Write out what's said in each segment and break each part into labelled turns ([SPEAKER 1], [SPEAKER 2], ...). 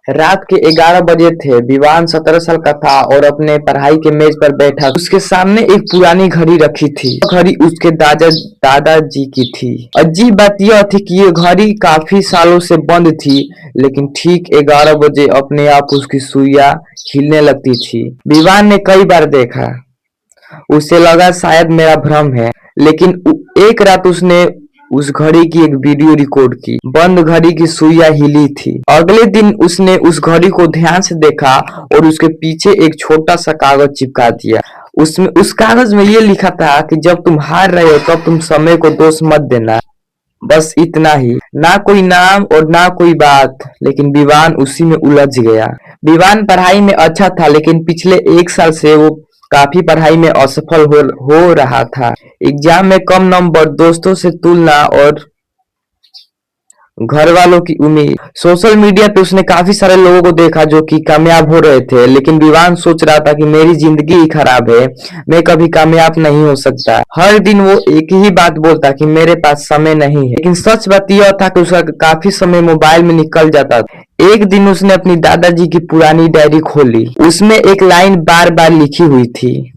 [SPEAKER 1] रात के 11 बजे थे। विवान 17 साल का था और अपने पढ़ाई के मेज पर बैठा। उसके सामने एक पुरानी घड़ी रखी थी। घड़ी उसके दादाजी की थी। अजीब बात यह थी कि ये घड़ी काफी सालों से बंद थी, लेकिन ठीक 11 बजे अपने आप उसकी सुइयां हिलने लगती थी। विवान ने कई बार देखा। उसे लगा शायद मेरा भ्रम है, लेकिन एक रात उसने उस घड़ी की एक वीडियो रिकॉर्ड की। बंद घड़ी की सुइयां हिली थी। अगले दिन उसने उस घड़ी को ध्यान से देखा और उसके पीछे एक छोटा सा कागज चिपका दिया। उसमें उस कागज में ये लिखा था कि जब तुम हार रहे हो तब तुम समय को दोष मत देना। बस इतना ही। ना कोई नाम और ना कोई बात, लेकिन विवान उसी में उलझ गया। विवान पढ़ाई में अच्छा था, लेकिन पिछले 1 साल से वो काफी पढ़ाई में असफल हो रहा था। एग्जाम में कम नंबर, दोस्तों से तुलना और घर वालों की उम्मीद। सोशल मीडिया पे उसने काफी सारे लोगों को देखा जो कि कामयाब हो रहे थे, लेकिन विवान सोच रहा था कि मेरी जिंदगी ही खराब है, मैं कभी कामयाब नहीं हो सकता। हर दिन वो एक ही बात बोलता कि मेरे पास समय नहीं है, लेकिन सच बात यह था कि उसका काफी समय मोबाइल में निकल जाता था। एक दिन उसने अपनी दादाजी की पुरानी डायरी खोली। उसमें एक लाइन बार बार लिखी हुई थी,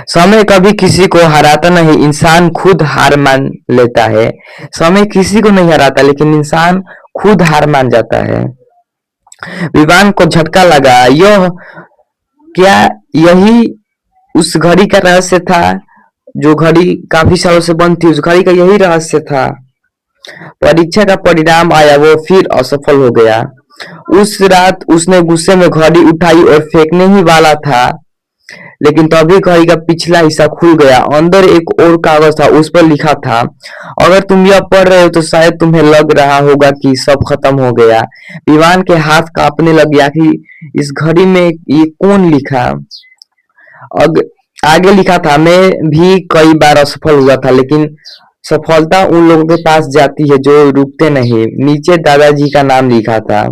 [SPEAKER 1] समय कभी किसी को हराता नहीं, इंसान खुद हार मान लेता है। समय किसी को नहीं हराता, लेकिन इंसान खुद हार मान जाता है। विवान को झटका लगा। यह क्या यही उस घड़ी का रहस्य था? जो घड़ी काफी सालों से बंद थी, उस घड़ी का यही रहस्य था। परीक्षा का परिणाम आया, वो फिर असफल हो गया। उस रात उसने गुस्से में घड़ी उठाई और फेंकने ही वाला था, लेकिन तभी घड़ी का पिछला हिस्सा खुल गया। अंदर एक और कागज था, उस पर लिखा था, अगर तुम यह पढ़ रहे हो तो शायद तुम्हें लग रहा होगा कि सब खत्म हो गया। विवान के हाथ कांपने लग गया कि इस घड़ी में ये कौन लिखा। अग, आगे लिखा था, मैं भी कई बार असफल हुआ था, लेकिन सफलता उन लोगों के पास जाती है जो रुकते नहीं। नीचे दादाजी का नाम लिखा था।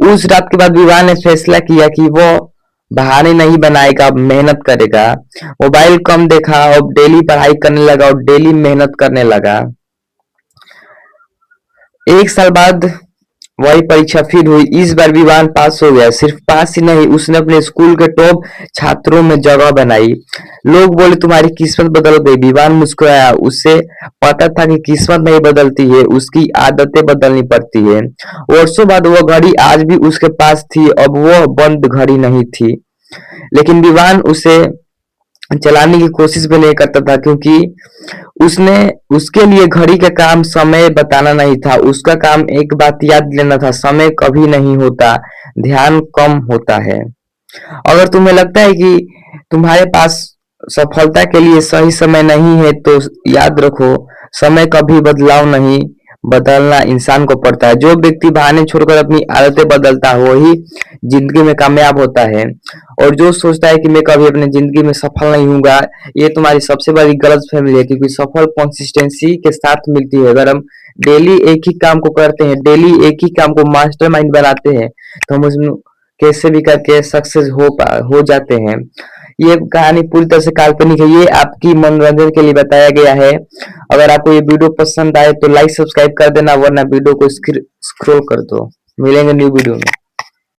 [SPEAKER 1] उस रात के बाद विवान ने फैसला किया कि वो बहाने नहीं बनाएगा, अब मेहनत करेगा। मोबाइल कम देखा, अब डेली पढ़ाई करने लगा और डेली मेहनत करने लगा। 1 साल बाद वही परीक्षा फिर हुई। इस बार विवान पास हो गया। सिर्फ पास ही नहीं, उसने अपने स्कूल के टॉप छात्रों में जगह बनाई। लोग बोले तुम्हारी किस्मत बदल गई। विवान मुस्कुराया। उसे पता था कि किस्मत नहीं बदलती है, उसकी आदतें बदलनी पड़ती है। वर्षों बाद वह घड़ी आज भी उसके पास थी। अब वह बंद घड़ी नहीं थी, लेकिन विवान उसे चलाने की कोशिश भी नहीं करता था, क्योंकि उसने उसके लिए घड़ी का काम समय बताना नहीं था। उसका काम एक बात याद दिलाना था, समय कभी नहीं होता, ध्यान कम होता है। अगर तुम्हें लगता है कि तुम्हारे पास सफलता के लिए सही समय नहीं है, तो याद रखो, समय कभी बदलाव नहीं, बदलना इंसान को पड़ता है। जो व्यक्ति बहाने छोड़कर अपनी आदतें बदलता है वही जिंदगी में कामयाब होता है। और जो सोचता है कि मैं कभी अपनी जिंदगी में सफल नहीं होऊंगा, ये तुम्हारी सबसे बड़ी गलतफहमी है, क्योंकि सफल कंसिस्टेंसी के साथ मिलती है। अगर हम डेली एक ही काम को करते हैं, डेली एक ही काम को मास्टरमाइंड बनाते हैं, तो हम उसमें कैसे भी करके सक्सेस हो जाते हैं। ये कहानी पूरी तरह से काल्पनिक है, ये आपकी मनोरंजन के लिए बताया गया है। अगर आपको ये वीडियो पसंद आए तो लाइक सब्सक्राइब कर देना, वरना वीडियो को स्क्रॉल कर दो। मिलेंगे न्यू वीडियो में।